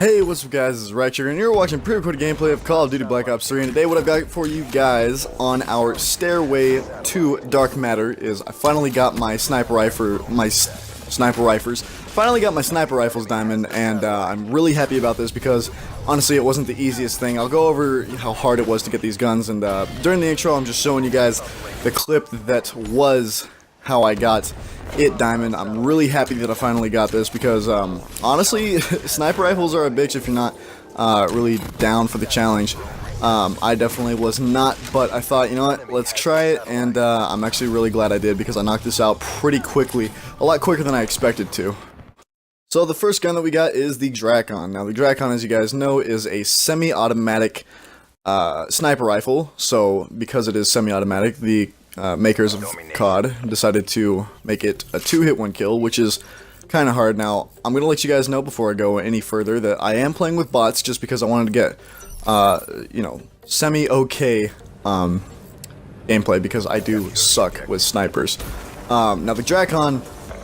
Hey, what's up guys, this is Rex here, and you're watching pre-recorded gameplay of Call of Duty Black Ops 3, and today what I've got for you guys on our stairway to Dark Matter is I finally got my sniper rifles diamond, and I'm really happy about this because honestly it wasn't the easiest thing. I'll go over how hard it was to get these guns, and during the intro I'm just showing you guys the clip that was how I got it diamond. I'm really happy that I finally got this because honestly sniper rifles are a bitch if you're not really down for the challenge. I definitely was not, but I thought, you know what, let's try it, and I'm actually really glad I did because I knocked this out pretty quickly, a lot quicker than I expected to. So the first gun that we got is the Drakon. Now the Drakon, as you guys know, is a semi-automatic sniper rifle. So because it is semi-automatic, the makers of COD decided to make it a 2-hit 1-kill, which is kind of hard. Now, I'm going to let you guys know before I go any further that I am playing with bots just because I wanted to get, you know, semi-okay gameplay because I do suck with snipers. Now, the Drakon,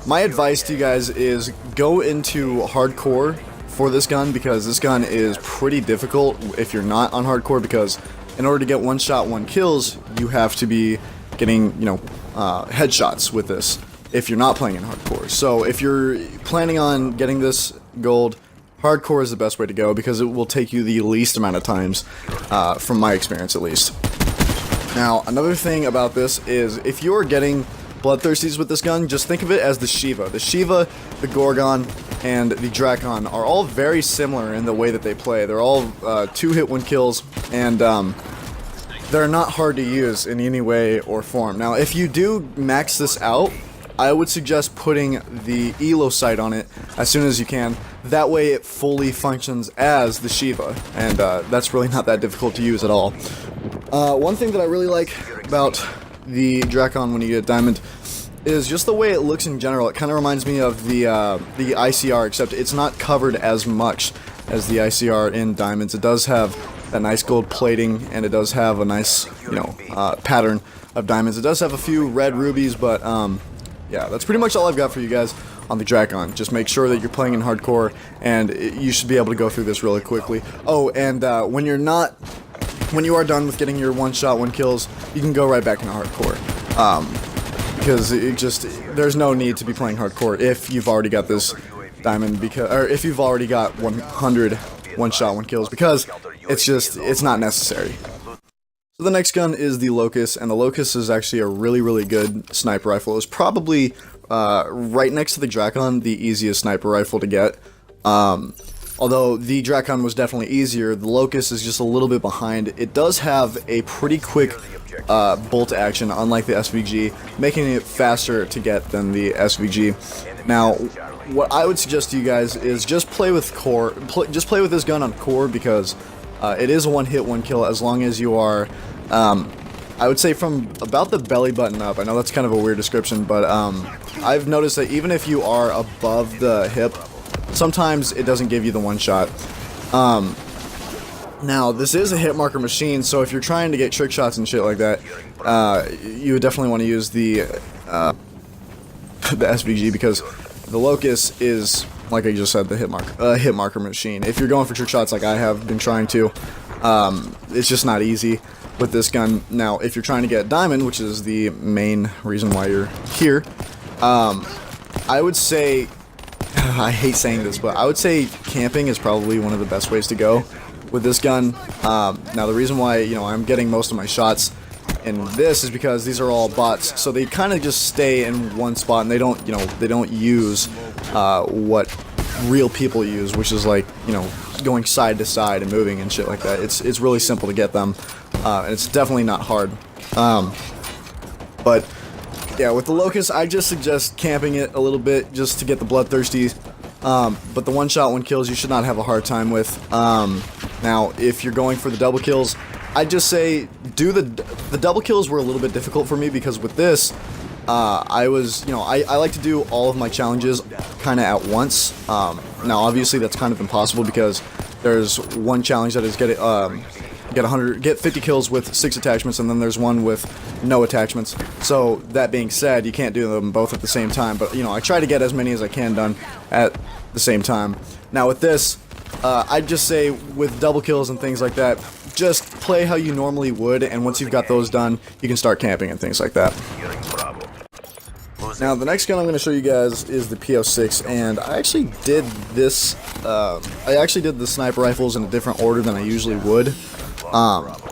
my advice to you guys is go into hardcore for this gun because this gun is pretty difficult if you're not on hardcore, because in order to get one-shot, one-kills, you have to be getting, you know, headshots with this if you're not playing in hardcore. So if you're planning on getting this gold, hardcore is the best way to go because it will take you the least amount of times, from my experience at least. Now, another thing about this is if you're getting bloodthirsties with this gun, just think of it as the Shiva. The Shiva, the Gorgon, and the Drakon are all very similar in the way that they play. They're all 2-hit 1-kills, and they're not hard to use in any way or form. Now, if you do max this out, I would suggest putting the Elo sight on it as soon as you can. That way it fully functions as the Shiva, and that's really not that difficult to use at all. One thing that I really like about the Drakon when you get Diamond is just the way it looks in general. It kind of reminds me of the ICR, except it's not covered as much as the ICR in Diamonds. It does have that nice gold plating, and it does have a nice, you know, pattern of diamonds. It does have a few red rubies, but yeah, that's pretty much all I've got for you guys on the Drakon. Just make sure that you're playing in hardcore, and you should be able to go through this really quickly. Oh, and when you are done with getting your one-shot, one-kills, you can go right back into hardcore. Because there's no need to be playing hardcore if you've already got this diamond, or if you've already got 100 one-shot, one-kills, because it's not necessary. So the next gun is the Locust, and the Locust is actually a really good sniper rifle. It's probably right next to the Drakon the easiest sniper rifle to get. Although the Drakon was definitely easier, the Locust is just a little bit behind. It does have a pretty quick bolt action, unlike the SVG, making it faster to get than the SVG. Now, what I would suggest to you guys is just play with core. Just play with this gun on core because it is a 1-hit 1-kill as long as you are, I would say from about the belly button up. I know that's kind of a weird description, but I've noticed that even if you are above the hip, sometimes it doesn't give you the one-shot. Now, this is a hit marker machine, so if you're trying to get trick shots and shit like that, you would definitely want to use the SVG because the Locust is, like I just said, the hit marker machine. If you're going for trick shots like I have been trying to, it's just not easy with this gun. Now, if you're trying to get Diamond, which is the main reason why you're here, I would say, I hate saying this, but I would say camping is probably one of the best ways to go with this gun. Now, the reason why, you know, I'm getting most of my shots in this is because these are all bots, so they kind of just stay in one spot, and they don't, you know, they don't use what real people use, which is like, you know, going side to side and moving and shit like that. It's really simple to get them, and it's definitely not hard. But yeah, with the Locust, I just suggest camping it a little bit just to get the bloodthirsty. But the one-shot, one-kills you should not have a hard time with. Now, if you're going for the double kills, I'd just say do the double kills were a little bit difficult for me because with this, I was, you know, I like to do all of my challenges kind of at once. Now, obviously, that's kind of impossible because there's one challenge that is get 50 kills with 6 attachments, and then there's one with no attachments. So that being said, you can't do them both at the same time. But you know, I try to get as many as I can done at the same time. Now with this, I'd just say with double kills and things like that, just play how you normally would, and once you've got those done, you can start camping and things like that. Now, the next gun I'm going to show you guys is the P06, and I actually did this, the sniper rifles in a different order than I usually would,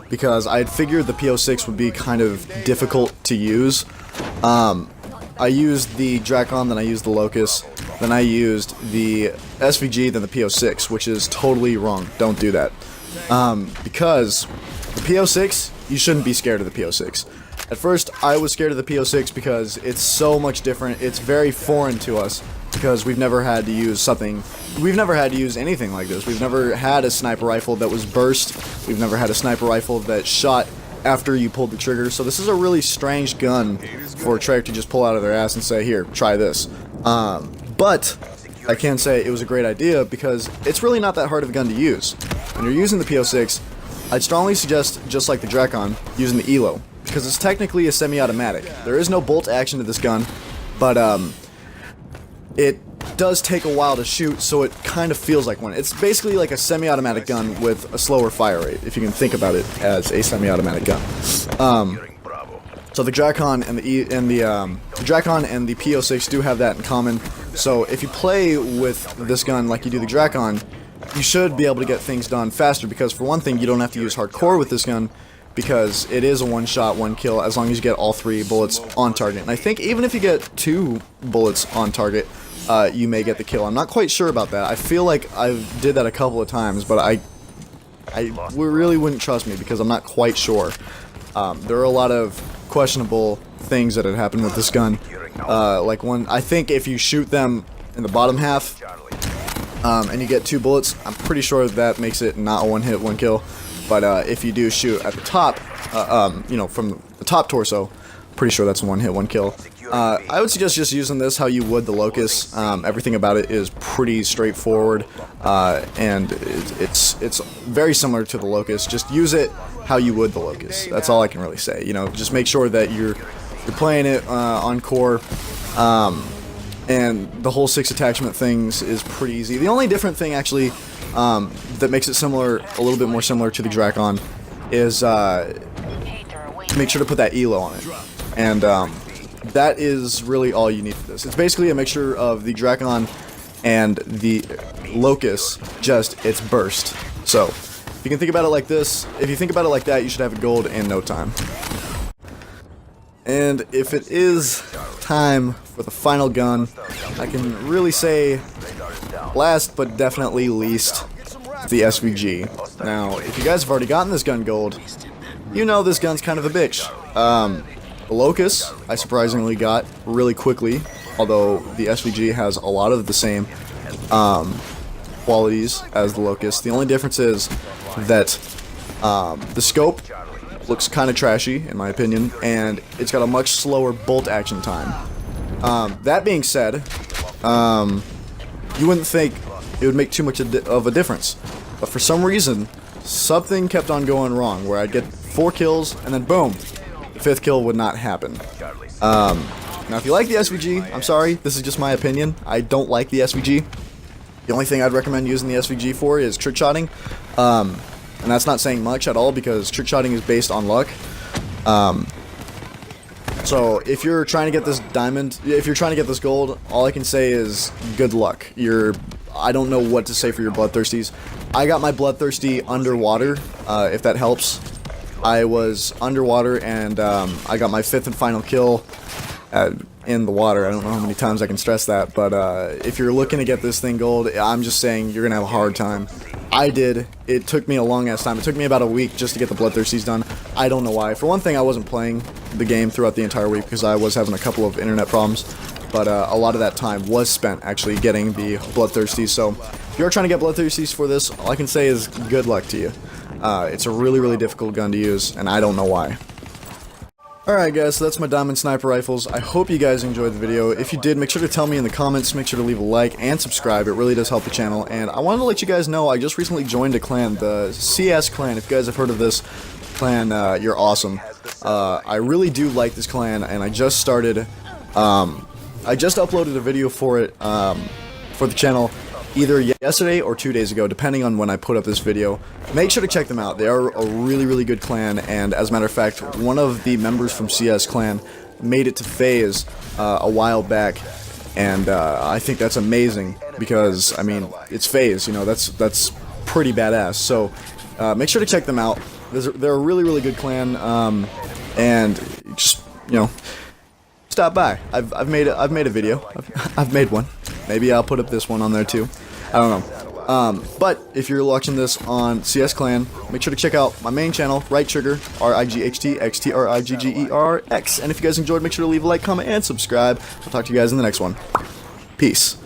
because I had figured the P06 would be kind of difficult to use. I used the Drakon, then I used the Locust, then I used the SVG, then the P06, which is totally wrong. Don't do that. Because the P06, you shouldn't be scared of the P06. At first, I was scared of the P06 because it's so much different. It's very foreign to us because we've never had to use anything like this. We've never had a sniper rifle that was burst. We've never had a sniper rifle that shot after you pulled the trigger. So this is a really strange gun for a Treyarch to just pull out of their ass and say, here, try this. But I can say it was a great idea because it's really not that hard of a gun to use. When you're using the P06, I'd strongly suggest, just like the Drakon, using the ELO, because it's technically a semi-automatic. There is no bolt action to this gun, but it does take a while to shoot, so it kind of feels like one. It's basically like a semi-automatic gun with a slower fire rate, if you can think about it as a semi-automatic gun. So the Drakon and the P06 do have that in common. So if you play with this gun like you do the Drakon, you should be able to get things done faster, because for one thing, you don't have to use hardcore with this gun, because it is a one-shot, one-kill, as long as you get all 3 bullets on target. And I think even if you get 2 bullets on target, you may get the kill. I'm not quite sure about that. I feel like I did that a couple of times, but I really wouldn't trust me, because I'm not quite sure. There are a lot of questionable things that had happened with this gun. Like I think if you shoot them in the bottom half, and you get 2 bullets, I'm pretty sure that makes it not a one-hit, one-kill. But if you do shoot at the top, you know, from the top torso, pretty sure that's a one-hit, one-kill. I would suggest just using this how you would the Locust. Everything about it is pretty straightforward, and it's very similar to the Locust. Just use it how you would the Locust. That's all I can really say. You know, just make sure that you're playing it on core. And the whole 6 attachment things is pretty easy. The only different thing, actually, that makes it a little bit more similar to the Drakon, is make sure to put that ELO on it. And that is really all you need for this. It's basically a mixture of the Drakon and the Locust, just it's burst. So, if you can think about it like this, if you think about it like that, you should have it gold in no time. And if it is time for the final gun, I can really say last but definitely least, the SVG. Now, if you guys have already gotten this gun gold, you know this gun's kind of a bitch. The Locust, I surprisingly got really quickly, although the SVG has a lot of the same qualities as the Locust. The only difference is that the scope looks kind of trashy, in my opinion, and it's got a much slower bolt action time. That being said, you wouldn't think it would make too much of a difference, but for some reason, something kept on going wrong, where I'd get 4 kills, and then boom, the 5th kill would not happen. Now, if you like the SVG, I'm sorry, this is just my opinion. I don't like the SVG. The only thing I'd recommend using the SVG for is trick shotting. And that's not saying much at all, because trick shotting is based on luck. So if you're trying to get this diamond, if you're trying to get this gold, all I can say is good luck. I don't know what to say for your bloodthirsties. I got my bloodthirsty underwater, if that helps. I was underwater, and I got my 5th and final kill in the water. I don't know how many times I can stress that, but if you're looking to get this thing gold, I'm just saying you're gonna have a hard time. I did. It took me a long ass time. It took me about a week just to get the bloodthirsties done. I don't know why. For one thing, I wasn't playing the game throughout the entire week because I was having a couple of internet problems, but a lot of that time was spent actually getting the bloodthirsties. So if you're trying to get bloodthirsties for this, all I can say is good luck to you. It's a really, really difficult gun to use, and I don't know why. Alright guys, so that's my diamond sniper rifles. I hope you guys enjoyed the video. If you did, make sure to tell me in the comments, make sure to leave a like and subscribe. It really does help the channel. And I wanted to let you guys know I just recently joined a clan, the CS clan. If you guys have heard of this clan, you're awesome. I really do like this clan, and I just started, I just uploaded a video for it, for the channel, either yesterday or 2 days ago, depending on when I put up this video. Make sure to check them out. They are a really, really good clan, and as a matter of fact, one of the members from CS Clan made it to FaZe a while back, and I think that's amazing because, I mean, it's FaZe, you know, that's pretty badass. So make sure to check them out. They're a really, really good clan, and just, you know, stop by. I've made a video. I've made one. Maybe I'll put up this one on there too. I don't know. But if you're watching this on CS Clan, make sure to check out my main channel, Right Trigger, RIGHTXTRIGGERX. And if you guys enjoyed, make sure to leave a like, comment, and subscribe. I'll talk to you guys in the next one. Peace.